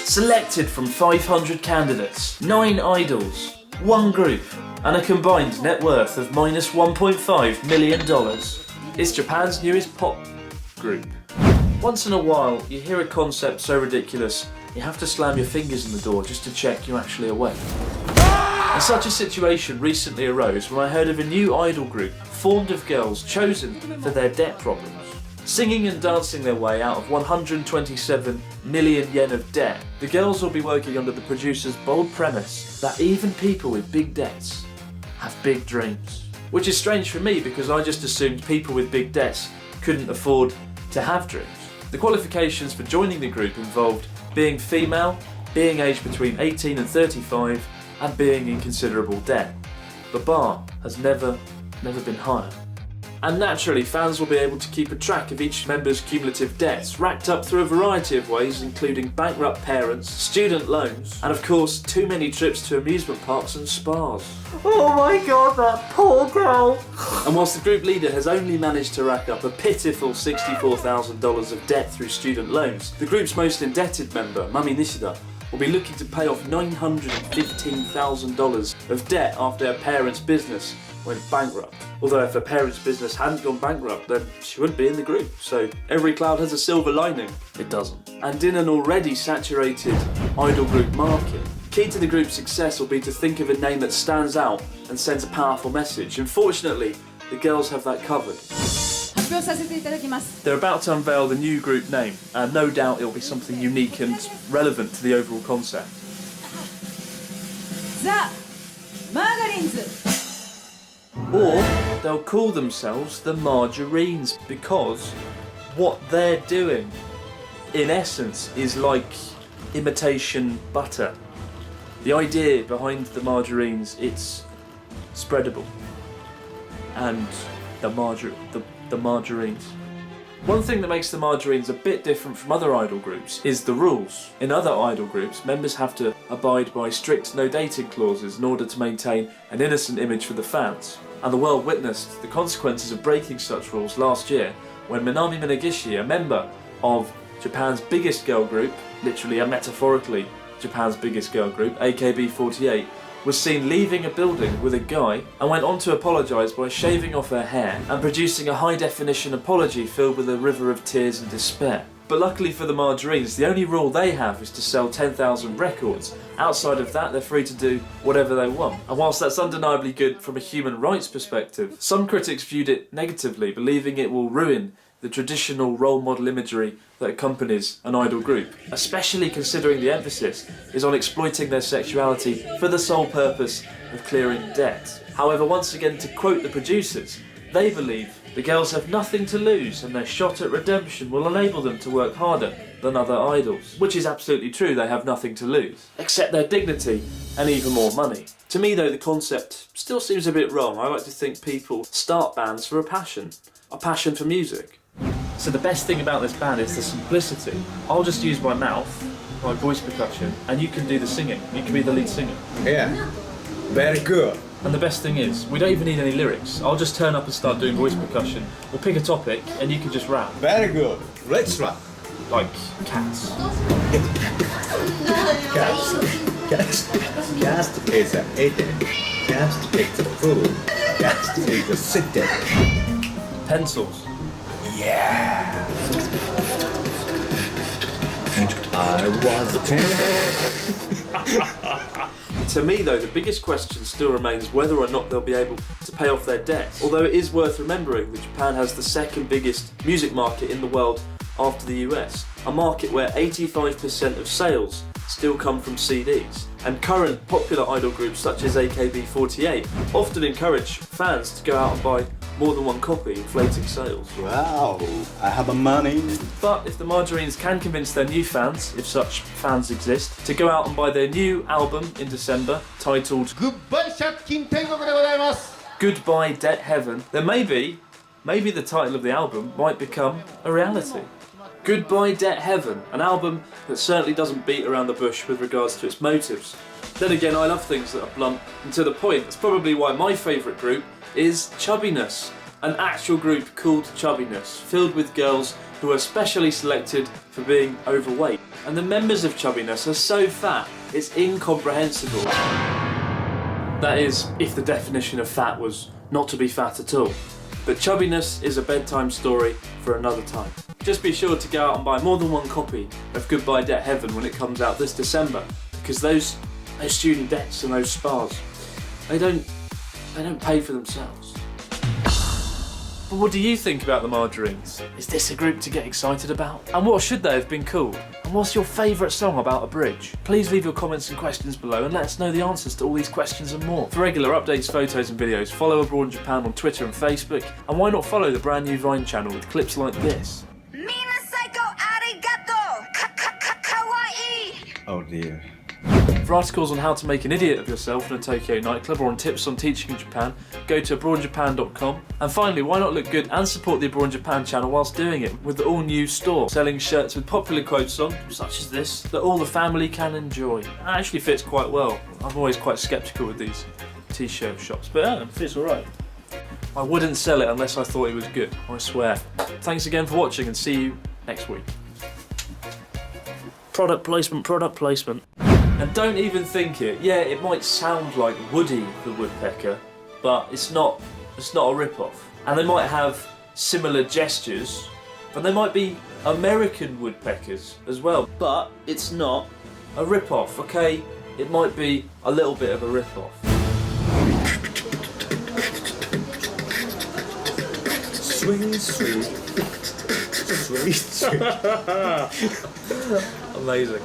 Selected from 500 candidates, 9 idols, 1 group, and a combined net worth of minus $1.5 million. It's Japan's newest pop group. Once in a while, you hear a concept so ridiculous, you have to slam your fingers in the door just to check you're actually awake. And such a situation recently arose when I heard of a new idol group formed of girls chosen for their debt problems. Singing and dancing their way out of 127 million yen of debt, the girls will be working under the producer's bold premise that even people with big debts have big dreams. Which is strange for me because I just assumed people with big debts couldn't afford to have dreams. The qualifications for joining the group involved being female, being aged between 18 and 35, and being in considerable debt. The bar has never been higher. And naturally, fans will be able to keep a track of each member's cumulative debts, racked up through a variety of ways, including bankrupt parents, student loans, and of course, too many trips to amusement parks and spas. Oh my god, that poor girl! And whilst the group leader has only managed to rack up a pitiful $64,000 of debt through student loans, the group's most indebted member, Mami Nishida, will be looking to pay off $915,000 of debt after her parents' business went bankrupt. Although if her parents' business hadn't gone bankrupt, then she wouldn't be in the group. So every cloud has a silver lining. It doesn't. And in an already saturated idol group market, key to the group's success will be to think of a name that stands out and sends a powerful message. And fortunately, the girls have that covered. They're about to unveil the new group name, and no doubt it'll be something unique and relevant to the overall concept. Or they'll call themselves the Margarines, because what they're doing, in essence, is like imitation butter. The idea behind the Margarines, it's spreadable. And the Margarines. One thing that makes the Margarines a bit different from other idol groups is the rules. In other idol groups, members have to abide by strict no dating clauses in order to maintain an innocent image for the fans. And the world witnessed the consequences of breaking such rules last year when Minami Minagishi, a member of Japan's biggest girl group, literally and metaphorically Japan's biggest girl group, AKB48, was seen leaving a building with a guy and went on to apologise by shaving off her hair and producing a high-definition apology filled with a river of tears and despair. But luckily for the Margarines, the only rule they have is to sell 10,000 records. Outside of that, they're free to do whatever they want. And whilst that's undeniably good from a human rights perspective, some critics viewed it negatively, believing it will ruin the traditional role model imagery that accompanies an idol group, especially considering the emphasis is on exploiting their sexuality for the sole purpose of clearing debt. However, once again, to quote the producers, they believe the girls have nothing to lose and their shot at redemption will enable them to work harder than other idols. Which is absolutely true, they have nothing to lose, except their dignity and even more money. To me though, the concept still seems a bit wrong. I like to think people start bands for a passion for music. So the best thing about this band is the simplicity. I'll just use my mouth, my voice percussion, and you can do the singing. You can be the lead singer. Yeah, very good. And the best thing is, we don't even need any lyrics. I'll just turn up and start doing voice percussion. We'll pick a topic, and you can just rap. Very good. Let's rap. Like cats. Cats is an eating. Cats is a food. Cats is a sitting. Pencils. Yeah. I was a To me though, the biggest question still remains whether or not they'll be able to pay off their debts. Although it is worth remembering that Japan has the second biggest music market in the world after the US, a market where 85% of sales still come from CDs. And current popular idol groups such as AKB48 often encourage fans to go out and buy more than one copy, inflating sales. Wow, I have a money. But if the Margarines can convince their new fans, if such fans exist, to go out and buy their new album in December, titled Goodbye 借金天国でございます Goodbye Debt Heaven, then maybe the title of the album might become a reality. Goodbye Debt Heaven, an album that certainly doesn't beat around the bush with regards to its motives. Then again, I love things that are blunt and to the point. That's probably why my favourite group is Chubbiness. an actual group called Chubbiness, filled with girls who are specially selected for being overweight. And the members of Chubbiness are so fat, it's incomprehensible. That is, if the definition of fat was not to be fat at all. But Chubbiness is a bedtime story for another time. Just be sure to go out and buy more than one copy of Goodbye Debt Heaven when it comes out this December, because those student debts and those spas, they don't pay for themselves. But what do you think about the Margarines? Is this a group to get excited about? And what should they have been called? And what's your favourite song about a bridge? Please leave your comments and questions below and let us know the answers to all these questions and more. For regular updates, photos and videos, follow Abroad in Japan on Twitter and Facebook, and why not follow the brand new Vine channel with clips like this? Oh dear. For articles on how to make an idiot of yourself in a Tokyo nightclub or on tips on teaching in Japan, go to abroadinjapan.com. And finally, why not look good and support the Abroad in Japan channel whilst doing it with the all-new store, selling shirts with popular quotes on, such as this, that all the family can enjoy. It actually fits quite well. I'm always quite sceptical with these t-shirt shops, but yeah, it fits alright. I wouldn't sell it unless I thought it was good, I swear. Thanks again for watching and see you next week. Product placement, product placement. And don't even think it. Yeah, it might sound like Woody the Woodpecker, but it's not a rip-off. And they might have similar gestures, and they might be American woodpeckers as well, but it's not a rip-off, okay? It might be a little bit of a rip-off. Swing, sweet. Sweet, sweet. Amazing.